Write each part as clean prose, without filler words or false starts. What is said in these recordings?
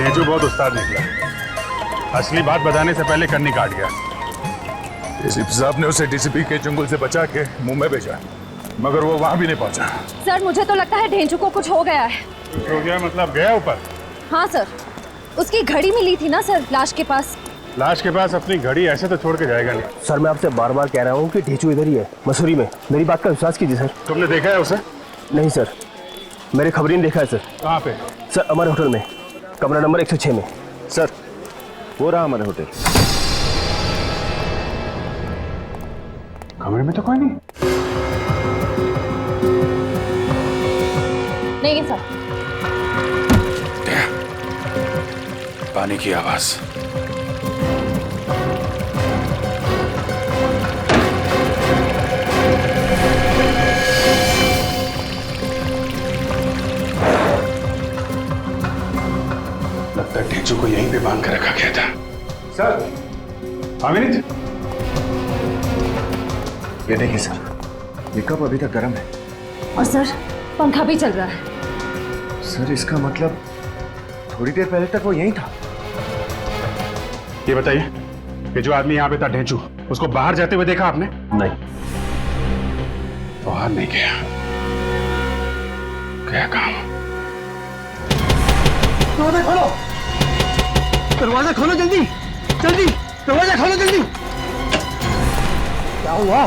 ढेंचू बहुत उस्ताद निकला। असली बात बताने से पहले कन्नी काट गया। एसीपी साहब ने उसे डीसीपी के चंगुल से बचा के मुंह में भेजा, मगर वो वहां भी नहीं पहुंचा। सर मुझे तो लगता है ढेंचू को कुछ हो गया है। कुछ हो गया मतलब गया ऊपर? हाँ सर, उसकी घड़ी मिली थी ना सर लाश के पास। लाश के पास अपनी घड़ी ऐसे तो छोड़ के जाएगा नहीं। सर मैं आपसे बार बार कह रहा हूँ कि ढेंचू इधर ही है, मसूरी में। मेरी बात का विश्वास कीजिए सर। तुमने देखा है उसे? नहीं सर, मेरे खबरी ने देखा है सर। कहाँ पे? सर अमर होटल में, कमरा नंबर 106 में। सर वो रहा हमारे होटल। कमरे में तो कोई नहीं। नहीं सर। पानी की आवाज। लगता है ढेंचू को यहीं पे बांध कर रखा गया था। सर, अमित, ये देखिए सर, ये कप अभी तक गर्म है। और सर पंखा भी चल रहा है। सर इसका मतलब थोड़ी देर पहले तक वो यहीं था। ये बताइए कि जो आदमी यहाँ पे था ढेंचू, उसको बाहर जाते हुए देखा आपने? नहीं। बाहर नहीं गया, क्या काम? दरवाजा खोलो, दरवाजा खोलो जल्दी जल्दी, दरवाजा खोलो जल्दी। क्या हुआ?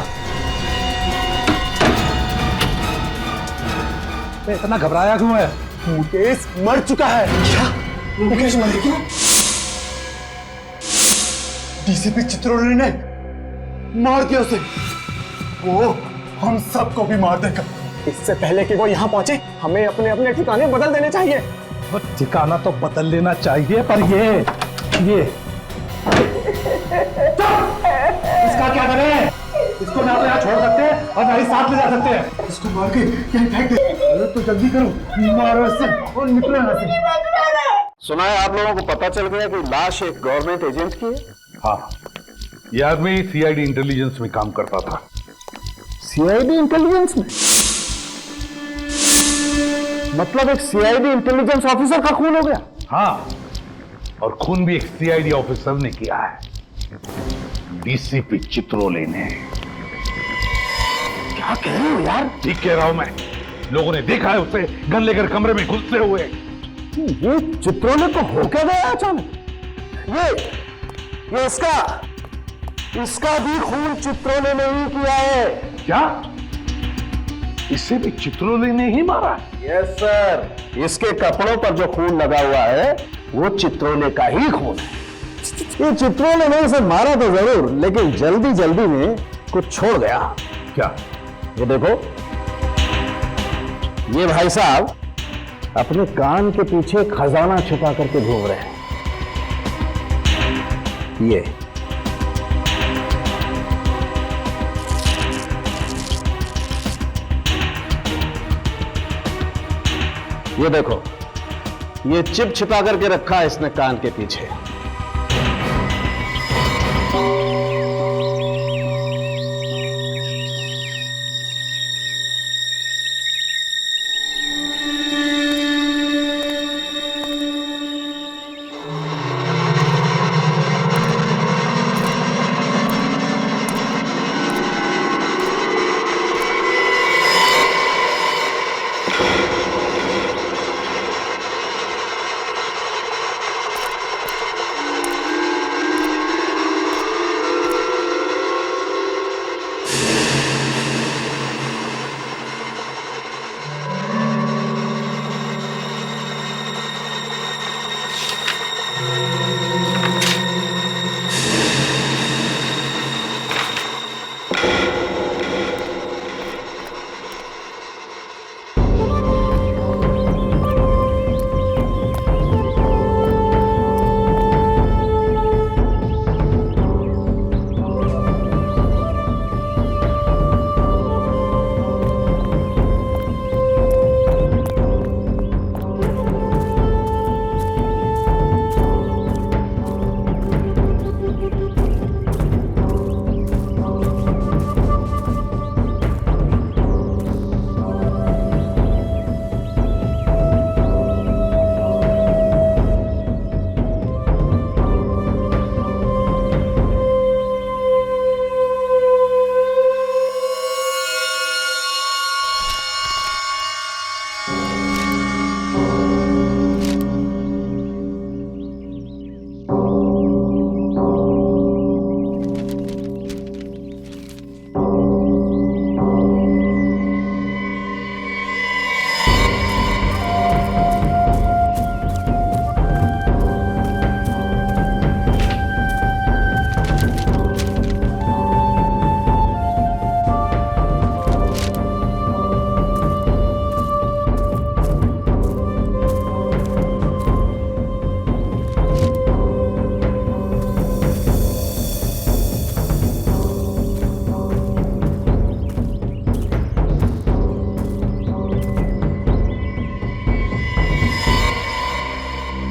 इतना घबराया क्यों है? मुकेश मर चुका है। क्या? मुकेश मर गया? डीसीपी चित्रोले ने मार दिया उसे। वो हम सबको भी मार देगा। इससे पहले कि वो यहाँ पहुंचे, हमें अपने अपने ठिकाने बदल देने चाहिए। ठिकाना तो बदल लेना चाहिए, पर ये इसका क्या करें? इसको ना तो यहाँ छोड़ सकते हैं और ना ही साथ ले जा सकते हैं। इसको मार के कहीं फेंक दे। अरे तो जल्दी करो, मारो इससे और निकलो यहाँ से। सुना है आप लोगों को पता चल गया कि लाश एक गवर्नमेंट एजेंट की है? हाँ, ये आदमी सीआईडी इंटेलिजेंस में काम करता था। सीआईडी इंटेलिजेंस में? मतलब एक सीआईडी इंटेलिजेंस ऑफिसर का खून हो गया? हाँ, और खून भी एक सीआईडी ऑफिसर ने किया है, डीसीपी चित्रोले ने। क्या कह रहे हो यार? ठीक कह रहा हूं मैं। लोगों ने देखा है उसे गन लेकर कमरे में घुसते हुए। ये चित्रोले को हो क्या गया अचानक? ये इसका भी खून चित्रोले ने ही किया है। क्या? इसे भी चित्रोले ने ही मारा? यस सर, इसके कपड़ों पर जो खून लगा हुआ है वो चित्रोले का ही खून है। ये चित्रोले ने इसे मारा तो जरूर, लेकिन जल्दी जल्दी में कुछ छोड़ गया। क्या? ये देखो, ये भाई साहब अपने कान के पीछे खजाना छुपा करके घूम रहे हैं। ये देखो, ये चिप छिपा करके रखा है इसने कान के पीछे।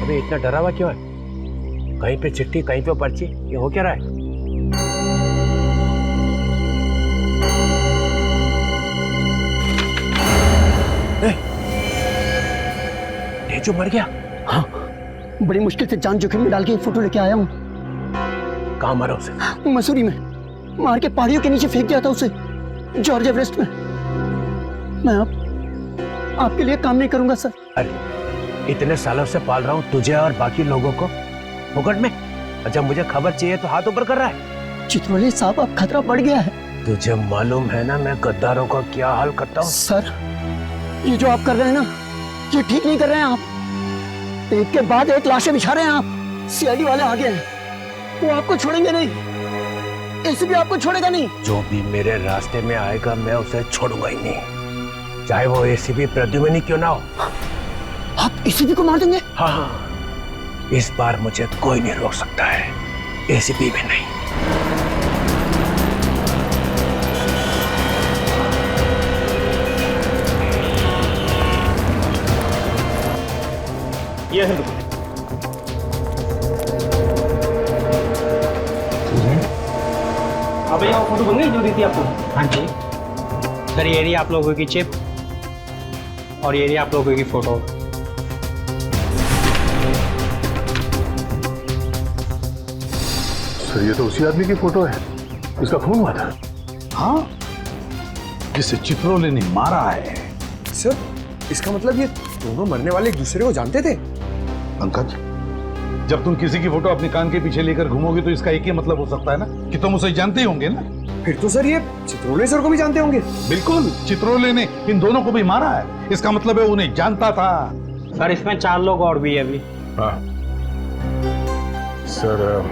अबे इतना डरा हुआ क्यों है? कहीं पे चिट्ठी, कहीं पे पर्ची, ये हो क्या रहा है? ये जो मर गया? हाँ, बड़ी मुश्किल से जान जोखिम में डाल के फोटो लेके आया हूँ। कहाँ मारा उसे? मसूरी में मार के पहाड़ियों के नीचे फेंक दिया था उसे, जॉर्ज एवरेस्ट में। मैं आपके लिए काम नहीं करूंगा सर। अरे इतने सालों से पाल रहा हूँ तुझे और बाकी लोगों को मुकट में, और जब मुझे खबर चाहिए तो हाथ ऊपर कर रहा है। चित्रोले साहब, अब खतरा बढ़ गया है। तुझे मालूम है ना मैं गद्दारों का क्या हाल करता हूँ? सर, ये जो आप कर रहे हैं ना, ये ठीक नहीं कर रहे हैं आप। एक के बाद एक लाशें बिछा रहे हैं आप। सीआईडी वाले आ गए हैं, वो आपको छोड़ेंगे नहीं, एसीपी आपको छोड़ेगा नहीं। जो भी मेरे रास्ते में आएगा मैं उसे छोड़ूंगा ही नहीं, चाहे वो एसीपी प्रद्युम्न क्यों ना हो। आप एसीपी को मार देंगे? हाँ, इस बार मुझे कोई नहीं रोक सकता है, एसीपी भी नहीं। ये है अब यहाँ फोटो बन गई जो दी थी आपको? हाँ जी सर, ये रही आप लोगों की चिप और ये रही आप लोगों की फोटो। सर ये तो उसी आदमी की फोटो है, इसका खून हुआ था। हाँ, जिसे चित्रोले ने मारा है। सर, इसका मतलब ये दोनों मरने वाले एक दूसरे को जानते थे? पंकज, जब तुम किसी की फोटो अपने कान के पीछे लेकर घूमोगे तो इसका एक ही मतलब हो सकता है ना कि तुम उसे जानते ही होंगे ना। फिर तो सर ये चित्रोले सर को भी जानते होंगे। बिल्कुल, चित्रोले ने इन दोनों को भी मारा है, इसका मतलब है उन्हें जानता था। सर इसमें 4 लोग और भी है अभी। हाँ सर,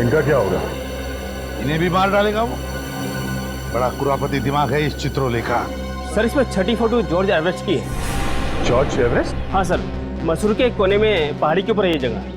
इनका क्या होगा? इन्हें भी मार डालेगा वो। बड़ा कुरापती दिमाग है इस चित्रोले का। सर इसमें 6ठी फोटो जॉर्ज एवरेस्ट की है। George Everest? हाँ सर, मसूरी के एक कोने में पहाड़ी के ऊपर है ये जगह।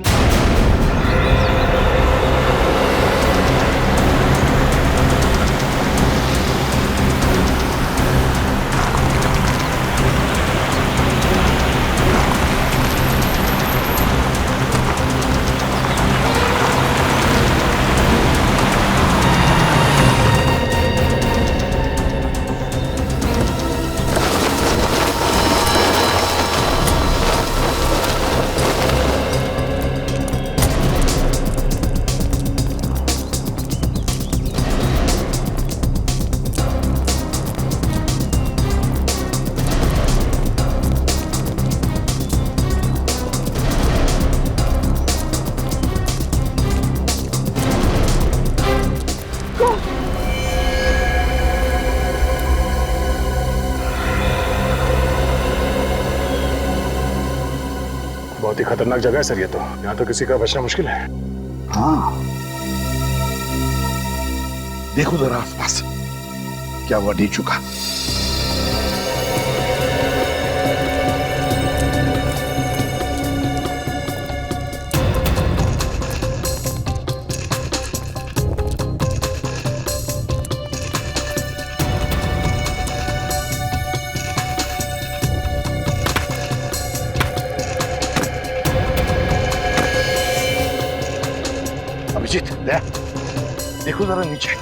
बहुत ही खतरनाक जगह है सर ये तो, यहाँ तो किसी का बचना मुश्किल है। हाँ, देखो जरा आसपास, क्या वो नहीं चुका? अभिजीत, देखो जरा नीचे।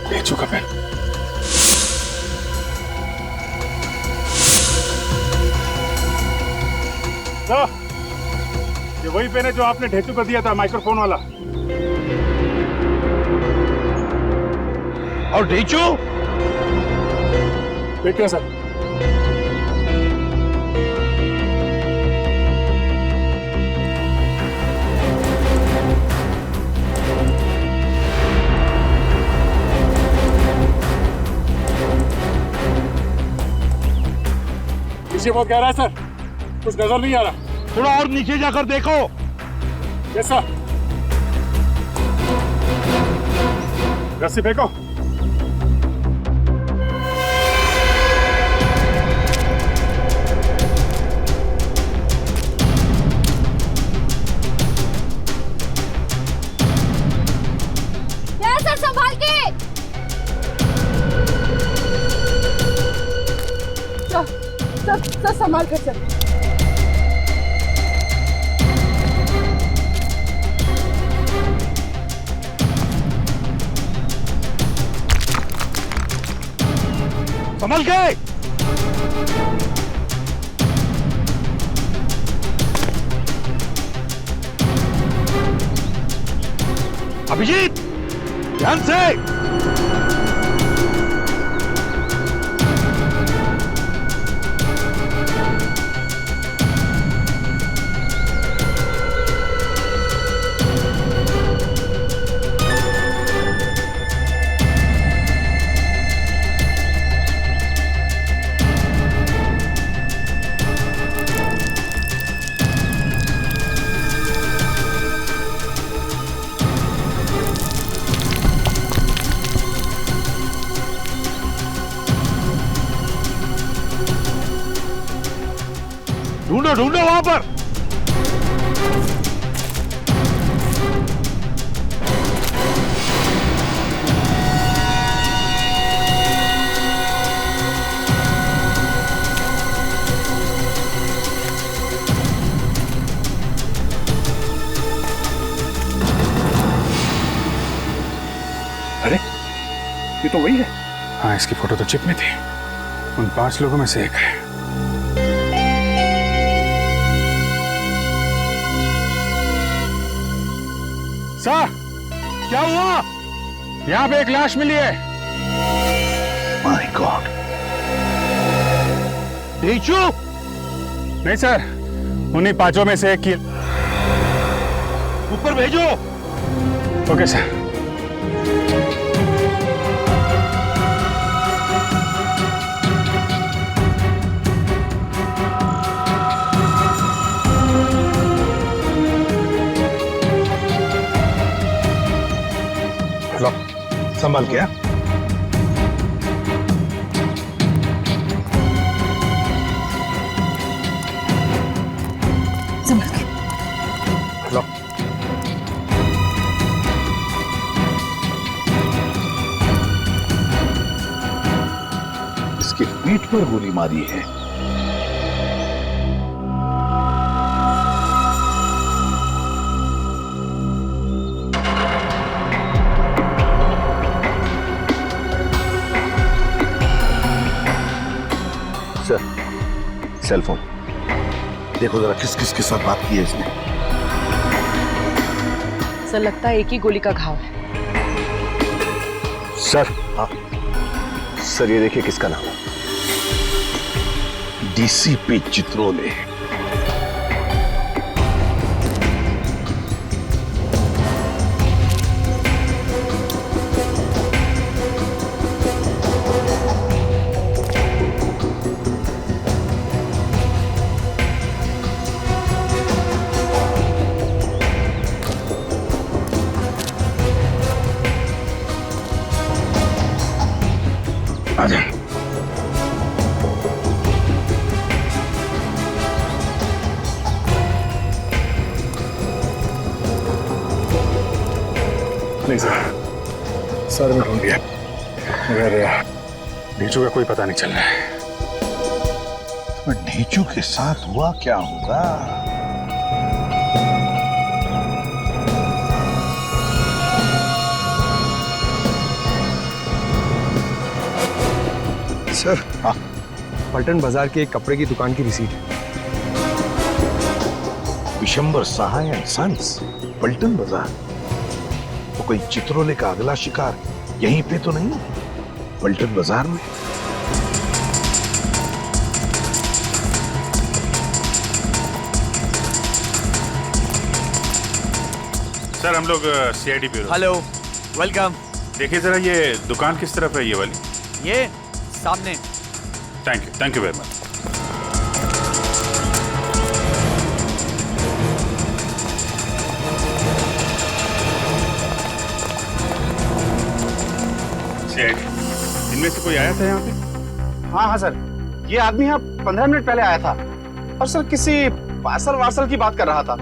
भेजू का पेन। ये वही पेन है जो आपने ढेचू को दिया था, माइक्रोफोन वाला। और ढेचू? देखिए सर। पीछे वो कह रहा है सर, कुछ नजर नहीं आ रहा। थोड़ा और नीचे जाकर देखो। Yes sir. रस्सी फेंको। सर संभाल के। सर संभाल कर सर। संभल के। अभिजीत, ध्यान से। ढूंढो ढूंढो वहां पर। अरे ये तो वही है। हाँ, इसकी फोटो तो चिप में थी। उन 5 लोगों में से एक है। सर, क्या हुआ? यहाँ पे एक लाश मिली है। My God. ढेचू? नहीं सर, उन्हीं 5 में से एक की। ऊपर भेजो। Okay sir. संभाल के। संभाल के। लो। इसके पीठ पर गोली मारी है। सर, सेल फोन देखो जरा, किस किस के साथ बात की है इसने। सर लगता है एक ही गोली का घाव है। सर, हाँ सर, ये देखिए किसका नाम है। डीसीपी चित्रोले। आजा। नहीं सर, सर में ढूंढ लिया, मगर नीचू का कोई पता नहीं चल रहा है। तो ढीचू के साथ हुआ क्या होगा? सर, पलटन बाजार के एक कपड़े की दुकान की रिसीट है। विशंबर सहाय एंड सन्स, पलटन बाजार। तो कोई चित्रोले का अगला शिकार यहीं पे तो नहीं, पलटन बाजार में? सर हम लोग सीआईडी ब्यूरो। Hello, welcome. देखिए जरा ये दुकान किस तरफ है, ये वाली? ये सामने। Thank you very much. इनमें से कोई आया था यहाँ पे? हाँ सर, ये आदमी यहाँ 15 मिनट पहले आया था और सर किसी पार्सल की बात कर रहा था।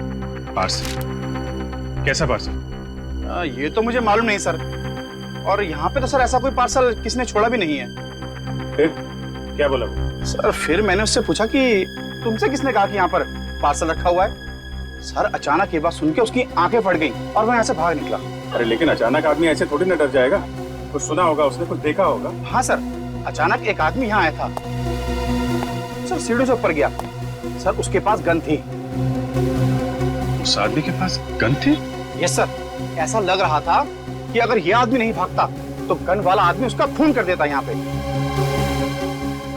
पार्सल? कैसा पार्सल? ये तो मुझे मालूम नहीं सर, और यहाँ पे तो सर ऐसा कोई पार्सल किसने छोड़ा भी नहीं है। फिर क्या बोला? सर फिर मैंने उससे पूछा कि तुमसे किसने कहा कि यहाँ पर पार्सल रखा हुआ है। सर अचानक ये बात सुन के उसकी आंखें फट गई और वह यहाँ से भाग निकला। अरे लेकिन अचानक आदमी ऐसे थोड़ी ना डर जाएगा, कुछ सुना होगा उसने, कुछ देखा होगा। हाँ सर, अचानक एक आदमी यहाँ आया था सर, सीढ़ी से ऊपर गया सर, उसके पास गन थी। उस आदमी के पास गन थी? यस सर, ऐसा लग रहा था कि अगर यह आदमी नहीं भागता तो गन वाला आदमी उसका खून कर देता। यहाँ पे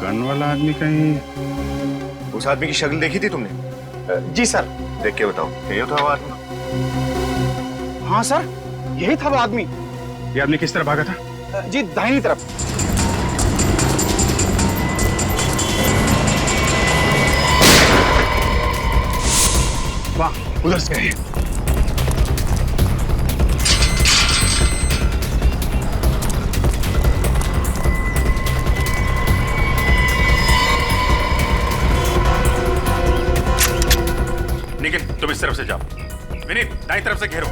गन वाला आदमी कहीं? उस आदमी की शक्ल देखी थी तुमने? जी सर। देख के बताओ, यही था वो आदमी? हाँ सर, यही था वो आदमी। ये आदमी किस तरफ भागा था? जी दाहिनी तरफ। वाह, उधर से है। निखिल तुम इस तरफ से जाओ, विनीत दाईं तरफ से घेरो।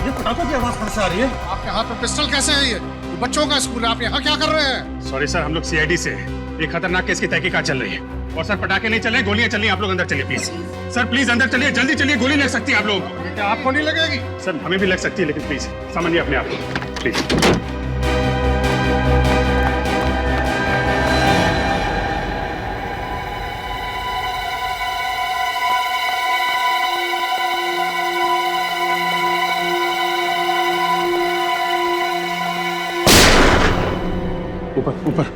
ये पटाखों की आवाज कहां से आ रही है? आपके हाथ में पिस्टल कैसे है? ये बच्चों का स्कूल है, आप यहाँ क्या कर रहे हैं? सॉरी सर, हम लोग सीआईडी से हैं। एक खतरनाक केस की तहकीकात चल रही है। और सर पटाखे नहीं चल रहे, गोलियां चल रही हैं। आप लोग अंदर चलिए प्लीज। सर प्लीज अंदर चलिए, जल्दी चलिए, गोली लग सकती है आप लोगों को। क्या आपको नहीं लगेगी? सर हमें भी लग सकती है, लेकिन प्लीज समझिए अपने आप को प्लीज। ऊपर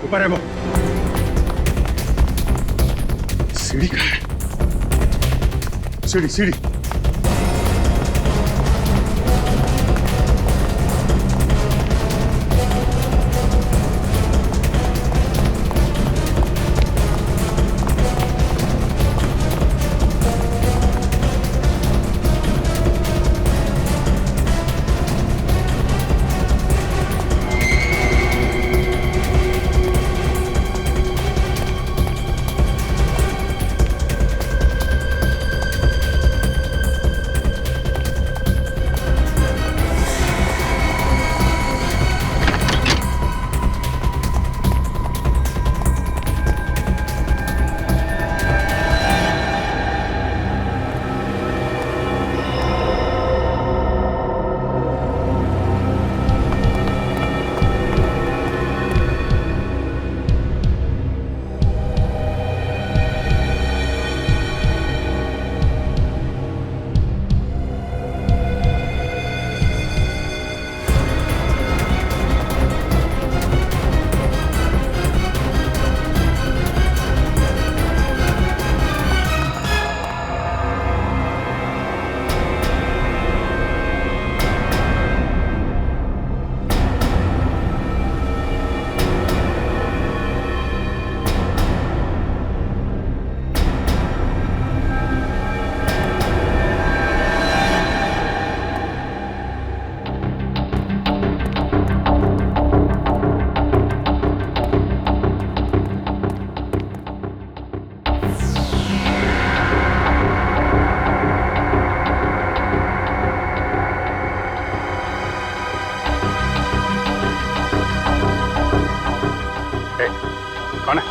ऊपर है वो। सीढ़ी कहाँ है? सीढ़ी।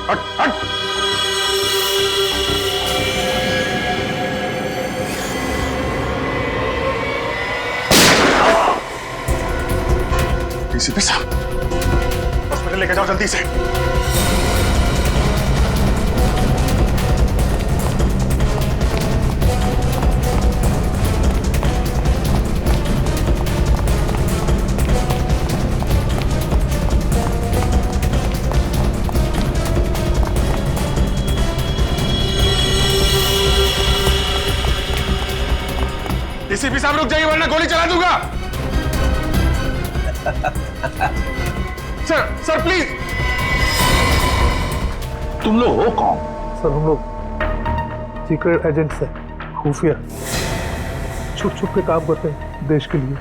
हट हट। डीसीपी साहब, हॉस्पिटल लेके जाओ जल्दी से। डीसीपी साहब रुक जाइए वरना गोली चला दूंगा। Sir sir please. तुम लोग हो कौन? सर हम लोग सीक्रेट एजेंट्स हैं, खुफिया, छुप छुप के काम करते हैं देश के लिए।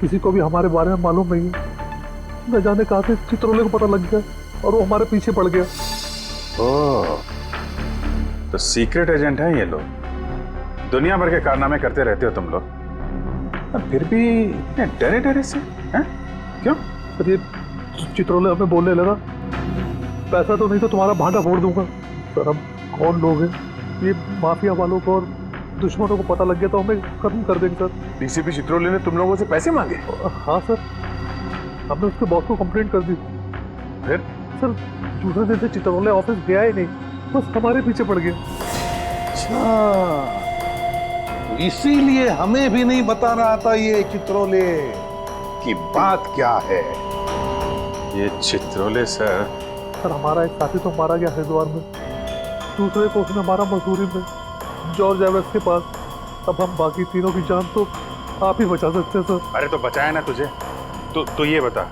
किसी को भी हमारे बारे में मालूम नहीं है। न जाने कहां से चित्रोले को पता लग गया और वो हमारे पीछे पड़ गया। ओह, तो सीक्रेट एजेंट हैं ये लोग। दुनिया भर के कारनामे करते रहते हो तुम लोग, और फिर भी इतने डरे डरे से हैं? क्यों? सर ये चित्रोले हमें बोलने लगा, पैसा तो नहीं तो तुम्हारा भांडा फोड़ दूंगा। सर हम कौन लोग हैं? ये माफिया वालों को और दुश्मनों को पता लग गया तो हमें खत्म कर देंगे सर। डीसीपी चित्रोले ने तुम लोगों से पैसे मांगे? हाँ सर, हमने उसके बॉस को कंप्लेंट कर दी। फिर? सर दूसरे दिन से चित्रोले ऑफिस गया ही नहीं, बस हमारे पीछे पड़ गया। अच्छा, इसीलिए हमें भी नहीं बता रहा था ये चित्रोले की बात क्या है। ये चित्रोले सर हमारा एक साथी तो मारा गया हरिद्वार में, दूसरे को उसने मारा मसूरी में जॉर्ज एवेंस के पास। अब हम बाकी तीनों की जान तो आप ही बचा सकते हैं सर। अरे तो बचाया ना तुझे। तो ये बता,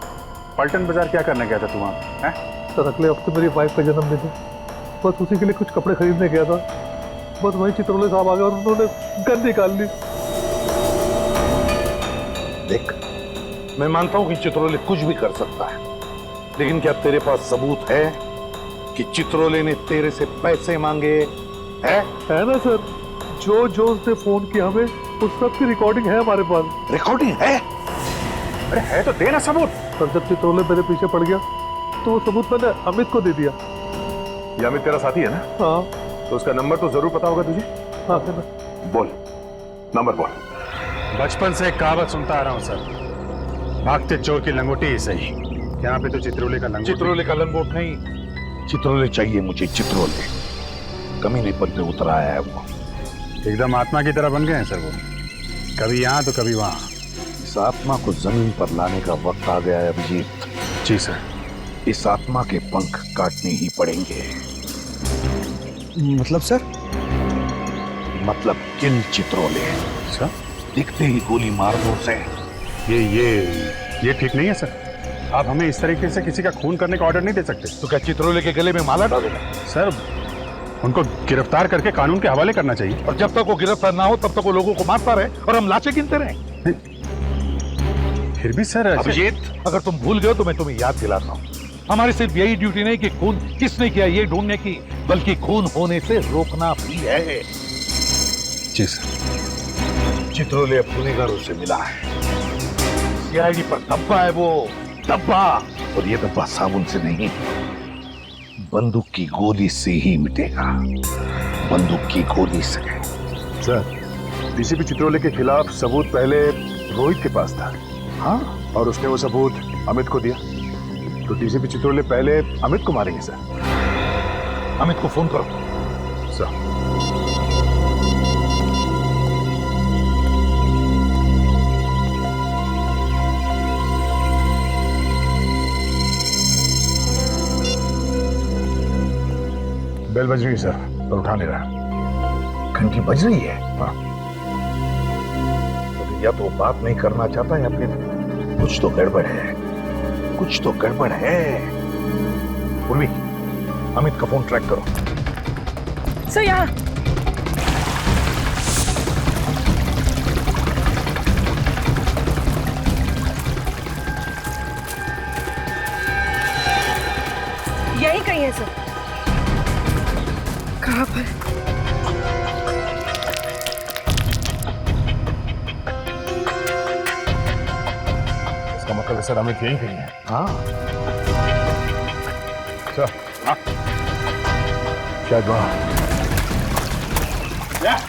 पलटन बाजार क्या करने गया था तू वहाँ? हैं? सर अगले हफ्ते मेरी वाइफ का जन्मदिन है, बस उसी के लिए कुछ कपड़े खरीदने गया था। बस वही चित्रोले साहब आ गए और उन्होंने गन निकाल ली। देख, मैं मानता हूं कि चित्रोले कुछ भी कर सकता है, लेकिन क्या तेरे पास सबूत है कि चित्रोले ने तेरे से पैसे मांगे? है ना सर, जो उसने फोन किया हमें उस सब की रिकॉर्डिंग है हमारे पास। रिकॉर्डिंग है? अरे है तो देना सबूत। सर जब चित्रोले मेरे पीछे पड़ गया तो वो सबूत मैंने अमित को दे दिया। ये अमित तेरा साथी है ना? हाँ। तो उसका नंबर तो जरूर पता होगा तुझे? हाँ सर। बोल, नंबर बोल। बचपन से एक कहावत सुनता आ रहा हूँ सर, भागते चोर की लंगोटी ही सही। यहाँ पे तो चित्रोले का लंगोट। चित्रोले का लंगोट नहीं, चित्रोले चाहिए मुझे। चित्रोले कमीने पर पे उतर आया है वो। एकदम आत्मा की तरह बन गए हैं सर वो, कभी यहाँ तो कभी वहाँ। इस आत्मा को जमीन पर लाने का वक्त आ गया है अभिजीत। जी सर। इस आत्मा के पंख काटने ही पड़ेंगे। मतलब सर? मतलब किल चित्रोले। सर दिखते ही गोली मार दो उसे। ये ठीक नहीं है सर। आप हमें इस तरीके से किसी का खून करने का ऑर्डर नहीं दे सकते। तो क्या चित्रोले के गले में माला डालूंगा? सर उनको गिरफ्तार करके कानून के हवाले करना चाहिए। और जब तक वो गिरफ्तार ना हो तब तक वो लोगों को मारता रहे और हम लाशें गिनते रहे। फिर भी सर अभिजीत, अगर तुम भूल गए तो मैं तुम्हें याद दिलाता हूँ, हमारी सिर्फ यही ड्यूटी नहीं कि खून किसने किया ये ढूंढने की, बल्कि खून होने से रोकना भी है। जी सर। चित्रोले अब गुनहगारों से मिला है, सीआईडी पर धब्बा है वो, धब्बा। और ये धब्बा साबुन से नहीं, बंदूक की गोली से ही मिटेगा। बंदूक की गोली से। सर डीसीपी चित्रोले के खिलाफ सबूत पहले रोहित के पास था। हाँ, और उसने वो सबूत अमित को दिया, तो डीसीपी चित्रोले पहले अमित को मारेंगे सर। अमित को फोन करो सर। बेल बज रही है सर, पर उठा नहीं रहा। घंटी बज रही है? हाँ। तो या तो बात नहीं करना चाहता या फिर कुछ तो गड़बड़ है, कुछ तो गड़बड़ है। उर्वी, अमित का फोन ट्रैक करो। सर यहाँ। यही कहीं है सर। कहाँ पर? इसका मतलब है सर अमित यहीं कहीं है। हाँ सर। हाँ Jaguar. Yeah.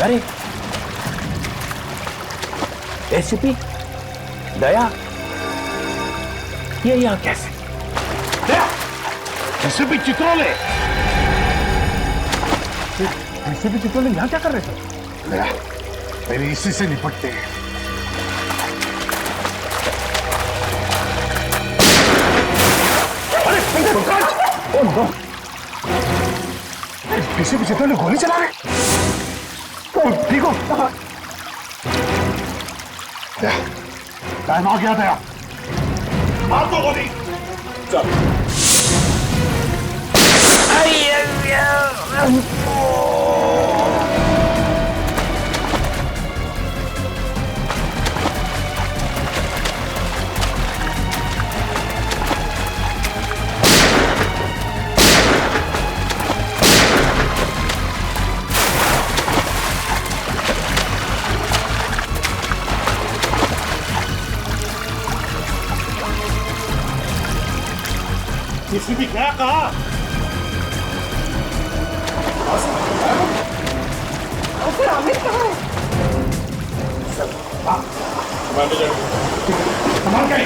अरे एसीपी दया, ये यहाँ कैसे? दया, एसीपी चित्रोले, एसीपी चित्रोले यहाँ क्या कर रहे थे? दया, पहले इसी से निपटते हैं। अरे Pankaj! Oh no! ACP Chitrole गोली चला रहे? ठीक हो? टाइम आ गया दया, मार दो गोली। चल। किसी भी क्या कहा? फिर अमित कहाँ है? संभाल के।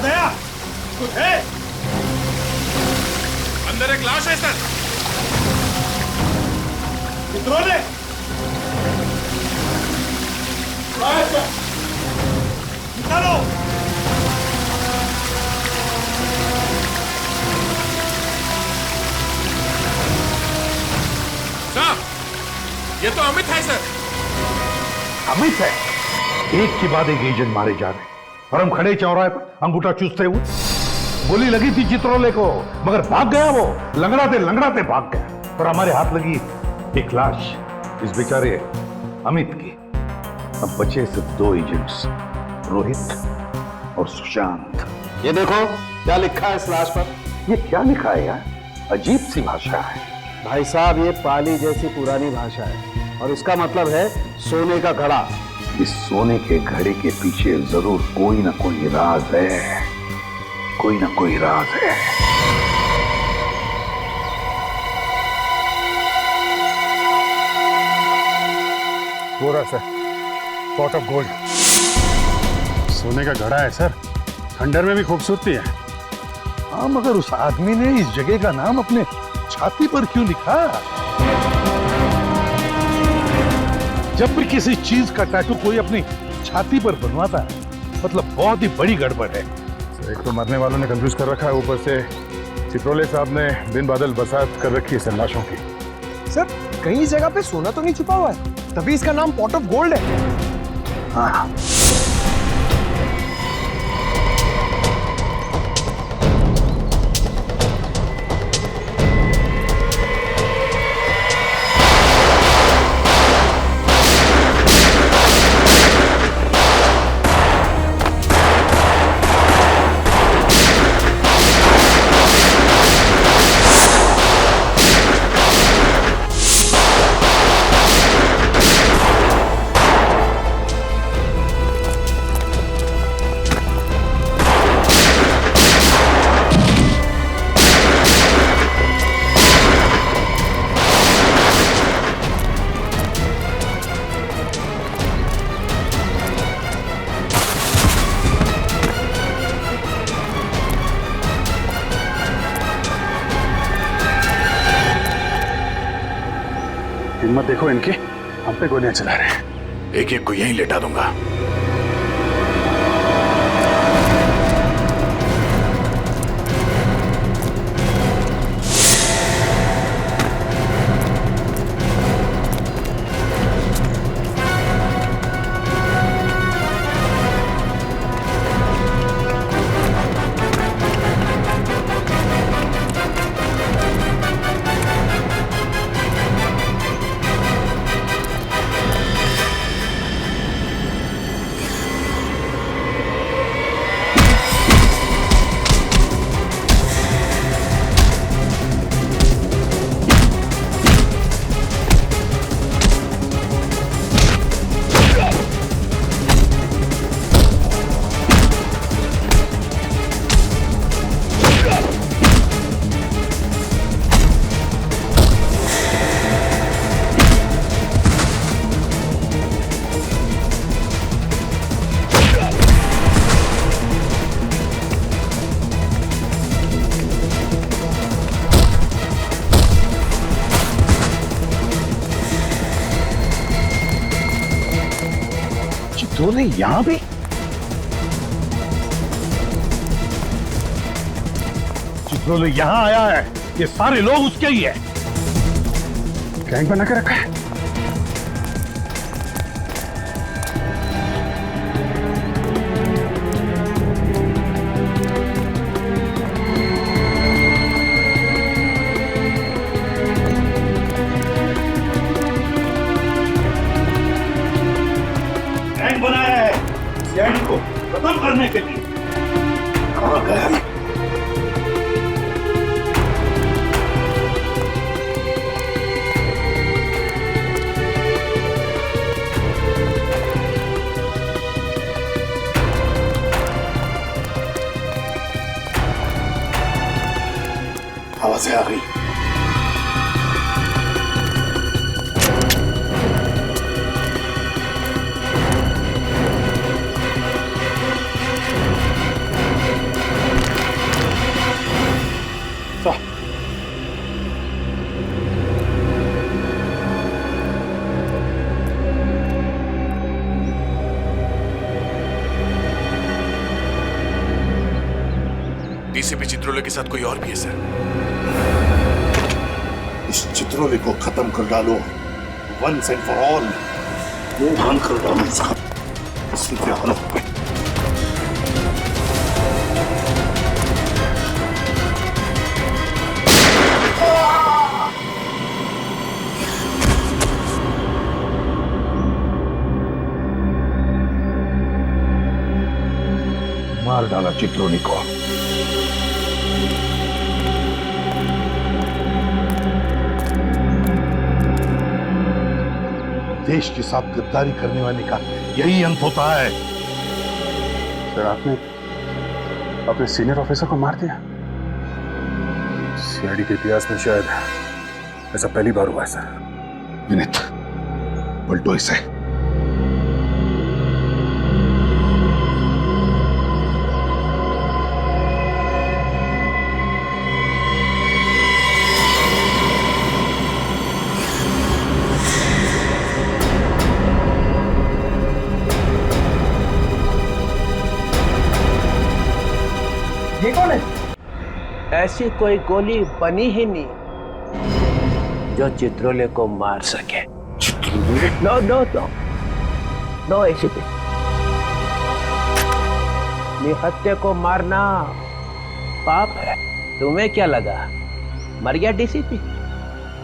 दया, कुछ है? अंदर एक लाश है सर। चित्रोले, निकालो। साहब, ये तो अमित है सर। अमित है? एक के बाद एक एजेंट मारे जा रहे और हम खड़े चौराहे पर अंगूठा चूसते हुए। गोली लगी थी चित्रोले को, मगर भाग गया वो, लंगड़ाते भाग गया और हमारे हाथ लगी एक लाश, इस बेचारे अमित की। अब बचे सिर्फ 2 एजेंट्स, रोहित और सुशांत। ये देखो क्या लिखा है इस लाश पर। ये क्या लिखा है यार? अजीब सी भाषा है भाई साहब, ये पाली जैसी पुरानी भाषा है और इसका मतलब है सोने का घड़ा। इस सोने के घड़े के पीछे जरूर कोई ना कोई राज है, कोई ना कोई राज है। पूरा सर, पॉट ऑफ गोल्ड। सोने का घड़ा है सर, खंडर में भी खूबसूरती है। हाँ, मगर उस आदमी ने इस जगह का नाम अपने छाती पर क्यों लिखा? जब भी किसी चीज का टैटू कोई अपनी छाती पर बनवाता है, मतलब बहुत ही बड़ी गड़बड़ है। एक तो मरने वालों ने कंफ्यूज कर रखा है, ऊपर से चित्रोले साहब ने दिन बादल बसात कर रखी है सन्नाशों की। सर, कहीं जगह पे सोना तो नहीं छुपा हुआ है, तभी इसका नाम पॉट ऑफ गोल्ड है। हाँ, हिम्मत देखो इनकी, हम पे गोलियां चला रहे हैं। एक एक को यहीं लेटा दूंगा। चित्रोले यहां भी? चित्रोले यहां आया है, ये सारे लोग उसके ही है। गैंग बना के रखा है। गैंग बनाया है सीआईडी को खत्म करने के लिए। कहां गया है? आवाजें आ गई। डीसीपी चित्रोले के साथ कोई और भी है सर? इस चित्रोले को खत्म कर डालो, वंस एंड फॉर ऑल। वो बंद कर डालो साहब, इसी के हालत पे। मार डाला चित्रोले को। देश के साथ गद्दारी करने वाले का यही अंत होता है। सर आपने अपने सीनियर ऑफिसर को मार दिया? सीआईडी के इतिहास में शायद ऐसा पहली बार हुआ है सर। विनीत, पलटो इसे। ये कौन है? ऐसी कोई गोली बनी ही नहीं जो चित्रोले को मार सके। No no no no ACP, निहत्थे को मारना पाप है। तुम्हें क्या लगा मर गया डीसीपी?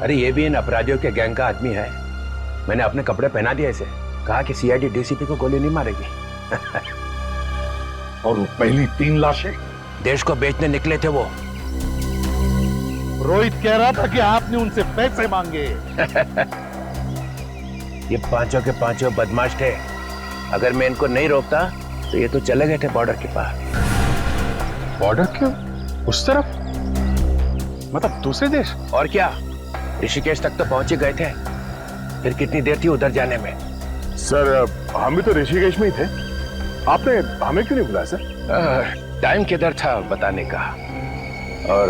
अरे ये भी इन अपराधियों के गैंग का आदमी है। मैंने अपने कपड़े पहना दिए इसे, कहा कि सीआईडी डीसीपी को गोली नहीं मारेगी। और वो पहली 3 लाशें देश को बेचने निकले थे वो। रोहित कह रहा था कि आपने उनसे पैसे मांगे। ये पांचों के पांचों बदमाश थे। अगर मैं इनको नहीं रोकता तो ये तो चले गए थे बॉर्डर के पार। बॉर्डर क्यों? उस तरफ? मतलब दूसरे देश? और क्या, ऋषिकेश तक तो पहुंच ही गए थे। फिर कितनी देर थी उधर जाने में? सर हम भी तो ऋषिकेश में ही थे। आपने हमें क्यों नहीं बुलाया सर? टाइम किधर था बताने का, और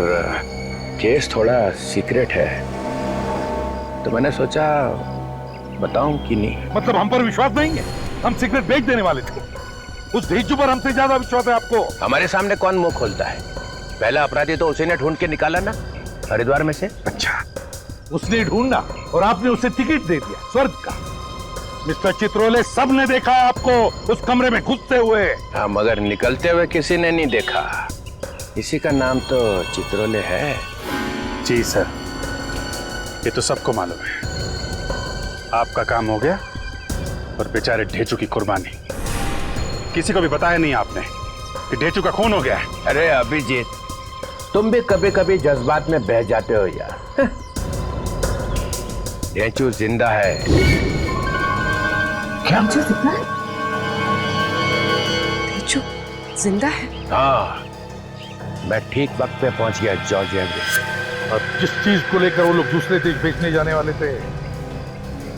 केस थोड़ा सीक्रेट है। तो मैंने सोचा बताऊं कि नहीं। मतलब हम पर विश्वास नहीं है? हम सिगरेट बेच देने वाले थे। उस धेंचू पर हमसे ज्यादा विश्वास है आपको। हमारे सामने कौन मुंह खोलता है? पहला अपराधी तो उसी ने ढूंढ के निकाला ना, हरिद्वार में से। अच्छा, उसने ढूंढा और आपने उसे टिकट दे दिया स्वर्ग का। मिस्टर चित्रोले, सबने देखा है आपको उस कमरे में घुसते हुए। हाँ, मगर निकलते हुए किसी ने नहीं देखा। इसी का नाम तो चित्रोले है। जी सर, ये तो सबको मालूम है। आपका काम हो गया और बेचारे ढेचू की कुर्बानी। किसी को भी बताया नहीं आपने कि ढेचू का खून हो गया है। अरे अभिजीत, तुम भी कभी कभी जज्बात में बह जाते हो यार। ढेचू जिंदा है। क्या? ढेचू जिंदा है? हाँ, मैं ठीक वक्त पे पहुंच गया जॉर्जिया में। और जिस चीज को लेकर वो लोग दूसरे देश बेचने जाने वाले थे,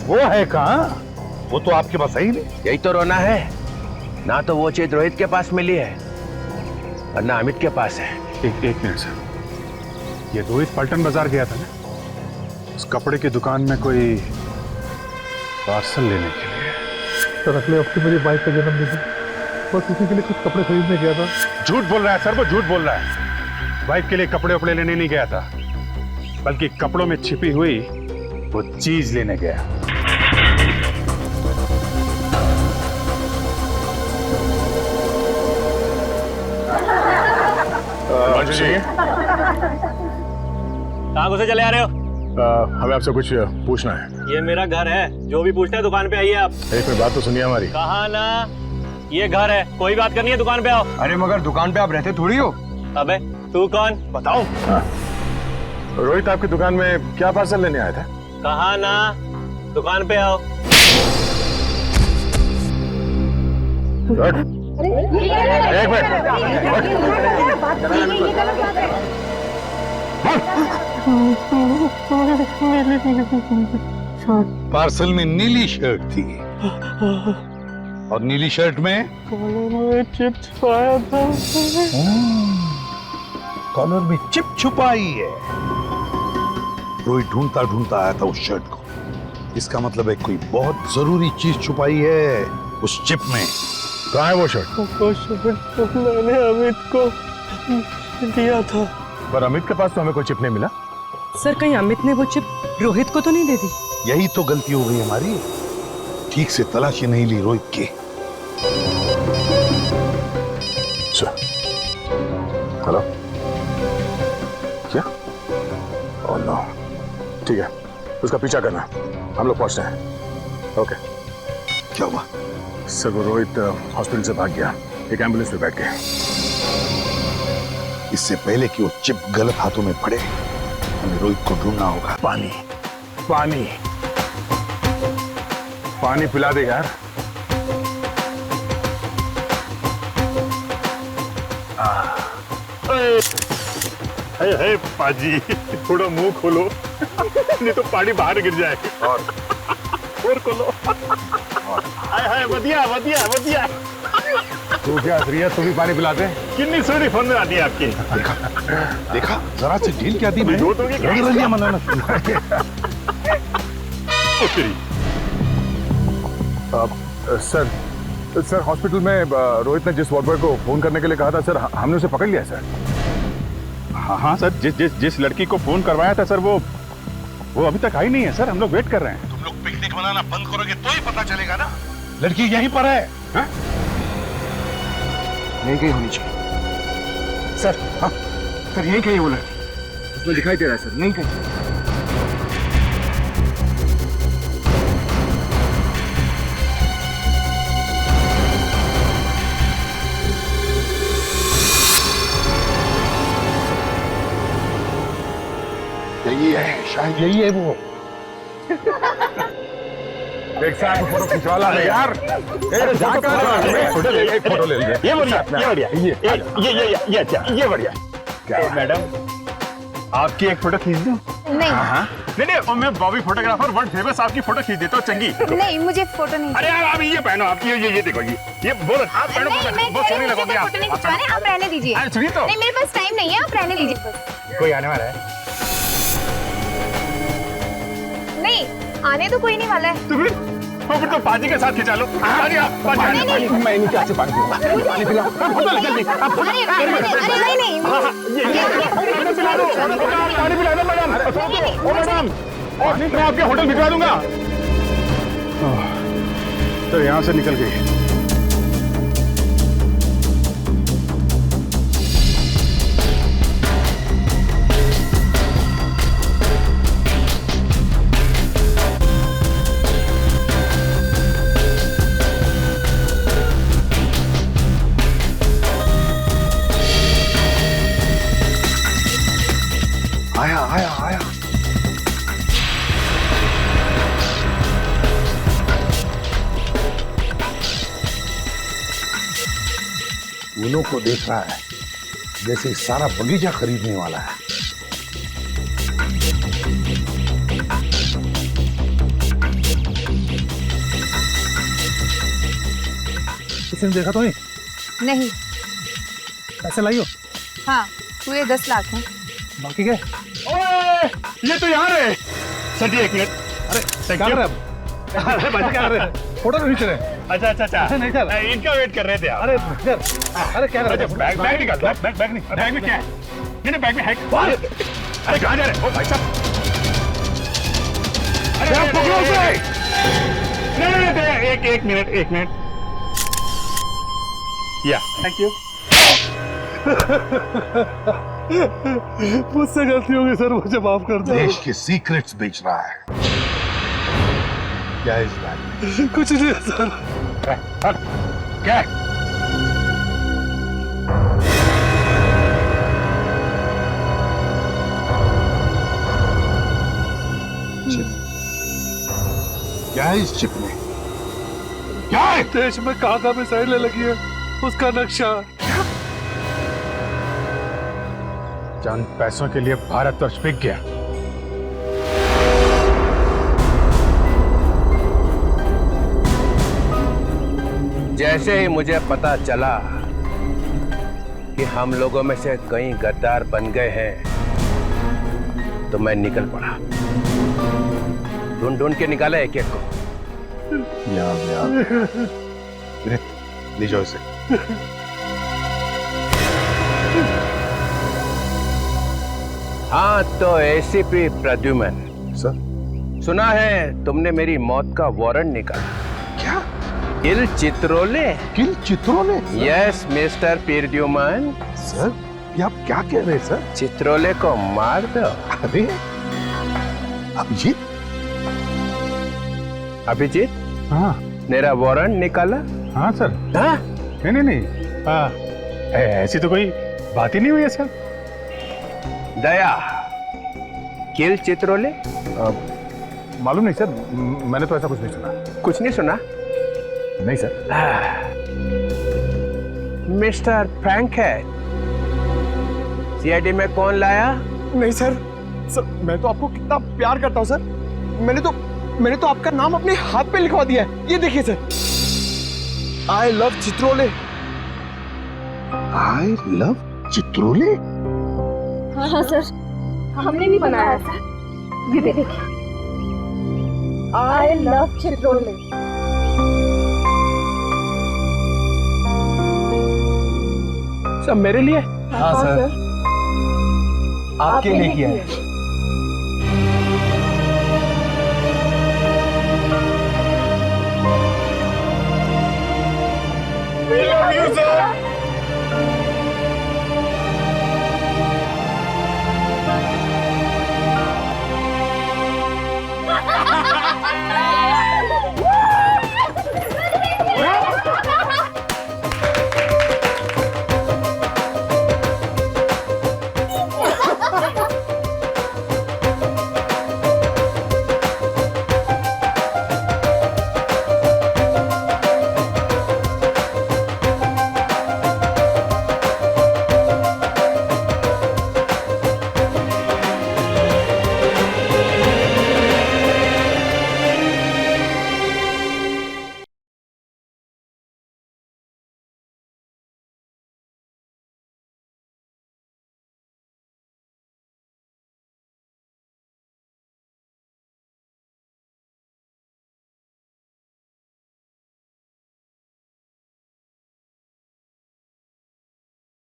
वो है कहाँ? वो तो आपके पास है ही नहीं। यही तो रोना है ना, तो वो चीज रोहित के पास मिली है और ना अमित के पास है। एक मिनट सर, ये रोहित पलटन बाजार गया था ना, उस कपड़े की दुकान में कोई पार्सल लेने के लिए। सर अगले हफ्ते मेरी वाइफ का जन्मदिन है, बस उसी के लिए कुछ कपड़े खरीदने गया था। झूठ बोल रहा है सर, वो झूठ बोल रहा है। वाइफ के लिए कपड़े वपड़े लेने नहीं गया था, बल्कि कपड़ों में छिपी हुई वो चीज लेने गया। कहाँ घुसे चले आ रहे हो? हमें आपसे कुछ पूछना है। ये मेरा घर है, जो भी पूछना है दुकान पे आइए आप। एक मिनट बात तो सुनिए हमारी। कहा ना, ये घर है, कोई बात करनी है दुकान पे आओ। अरे मगर दुकान पे आप रहते थोड़ी हो। अबे तू कौन? बताओ। रोहित आपकी दुकान में क्या पार्सल लेने आया था? कहा ना, दुकान पे आओ। एक मिनट। पार्सल में नीली शर्ट थी और नीली शर्ट में चिप छुपाया था। कॉलर में चिप छुपाई है। रोहित ढूंढता ढूंढता आया था उस शर्ट को। इसका मतलब है कोई बहुत जरूरी चीज छुपाई है उस चिप में। कहाँ है वो शर्ट? मैंने अमित को दिया था। पर अमित के पास तो हमें कोई चिप नहीं मिला। सर कहीं अमित ने वो चिप रोहित को तो नहीं दे दी? यही तो गलती हो गई हमारी, ठीक से तलाशी नहीं ली रोहित की। हेलो, क्या? ओह नो, ठीक है, उसका पीछा करना, हम लोग पहुंचते हैं। ओके। क्या हुआ? सर वो रोहित हॉस्पिटल से भाग गया, एक एम्बुलेंस में बैठ गया। इससे पहले कि वो चिप गलत हाथों में पड़े, हमें रोहित को ढूंढना होगा। पानी पानी पानी पिला दे यार। हे पाजी, थोड़ा मुंह खोलो नहीं तो पानी बाहर गिर जाएगा। और खोलो। हाय बढ़िया बढ़िया बढ़िया। तू क्या रिया, तू भी पानी पिलाते? कितनी सोनी फोन में आती है आपकी। देखा जरा से ढील क्या दी। रंग मनाना सर हॉस्पिटल में रोहित ने जिस वार्ड बॉय को फोन करने के लिए कहा था सर, हमने उसे पकड़ लिया सर। हाँ सर, जिस लड़की को फोन करवाया था सर, वो अभी तक आई नहीं है सर। हम लोग वेट कर रहे हैं। तुम लोग पिकनिक मनाना बंद करोगे तो ही पता चलेगा ना। लड़की यहीं पर है। हाँ? यहीं कहीं होनी चाहिए सर। हाँ सर, यहीं कहीं वो लड़की, उसमें दिखाई दे रहा है सर, यहीं कहीं। यही है, शायद यही है वो। एक साथ फोटो खिंचवा ला यार। एक फोटो ले ले, फोटो ले ले। ये बढ़िया, ये बढ़िया, ये अच्छा, ये बढ़िया। क्या मैडम, आपकी एक फोटो खींच दूं? नहीं। हाँ नहीं, मैं बॉबी फोटोग्राफर वर्ल्ड फेमस आपकी फोटो खींच देता हूँ चंगी। नहीं, मुझे फोटो नहीं। अरे यार, आप ये पहनो, आप ये देखो, ये बहुत पहनो, बहुत सोनी लगोगी आप। फोटो नहीं खिंचवाने, आप रहने दीजिए। अरे सुनिए तो। नहीं, मेरे पास टाइम नहीं है, आप रहने दीजिए बस। कोई आने वाला है? नहीं, आने तो कोई नहीं वाला है। तो फिर तो पाजी के साथ खिंचा लो। पाजी आप पाजी मैं नहीं कैसे पानी पीऊंगा, पानी पिला जल्दी। नहीं नहीं पानी पिला दो मैडम। ओ मैडम, मैं आपके होटल भिजवा दूंगा। तो यहाँ से निकल गई। आया। उनो को देख रहा है जैसे सारा बगीचा खरीदने वाला है। किसी ने देखा तो नहीं? नहीं। पैसे लाई हो? हाँ, पूरे 10 लाख हैं। बाकी क्या? ओए, ये तो यहाँ है। सर एक मिनट। अरे क्या कर रहे हैं? अरे भाई क्या कर रहे हैं? फोटो खींच रहे हैं। अच्छा नहीं सर, इनका वेट कर रहे थे आप। अरे अरे क्या कर रहे हैं? बैग निकाल। बैग नहीं, बैग में क्या है? ये बैग में है। अरे कहाँ जा रहे हैं? ओ भाई साहब, अरे आप पकड़ो उसे। नहीं, एक मिनट। या थैंक यू। मुझसे गलती हो गई सर, मुझे माफ कर दो। देश के सीक्रेट्स बेच रहा है। क्या है इस बैग में? कुछ नहीं है सर। क्या है? क्या है इस चिप में? क्या है? देश में कहाँ मिसाइलें लगी है उसका नक्शा। चंद पैसों के लिए भारतवर्ष बिक गया। जैसे ही मुझे पता चला कि हम लोगों में से कई गद्दार बन गए हैं, तो मैं निकल पड़ा। ढूंढ के निकाला एक को। ले जाओ इसे। हाँ, तो एसीपी प्रद्युमन सर, सुना है तुमने मेरी मौत का वारंट निकाला। क्या? Kill Chitrole? Kill Chitrole? Yes mister Pradyuman. Sir, ये आप क्या कह रहे हैं सर? चित्रोले को मार दो। अरे अभिजीत? हाँ मेरा वारंट निकाला? हाँ सर। हाँ? नहीं। ऐसी तो कोई बात ही नहीं हुई है सर। दया, किल चित्रोले? मालूम नहीं सर, मैंने तो ऐसा कुछ नहीं सुना। कुछ नहीं सुना? नहीं सर। मिस्टर फ्रैंकहेड, सीआईडी में कौन लाया? नहीं सर, मैं तो आपको कितना प्यार करता हूँ सर। मैंने तो आपका नाम अपने हाथ पे लिखवा दिया है। ये देखिए sir, I love Chitrole. I love Chitrole? हाँ सर, हमने भी बनाया सर। ये देखिए, आई लव चित्रोले। सब मेरे लिए? हाँ सर, आपके लिए किया है।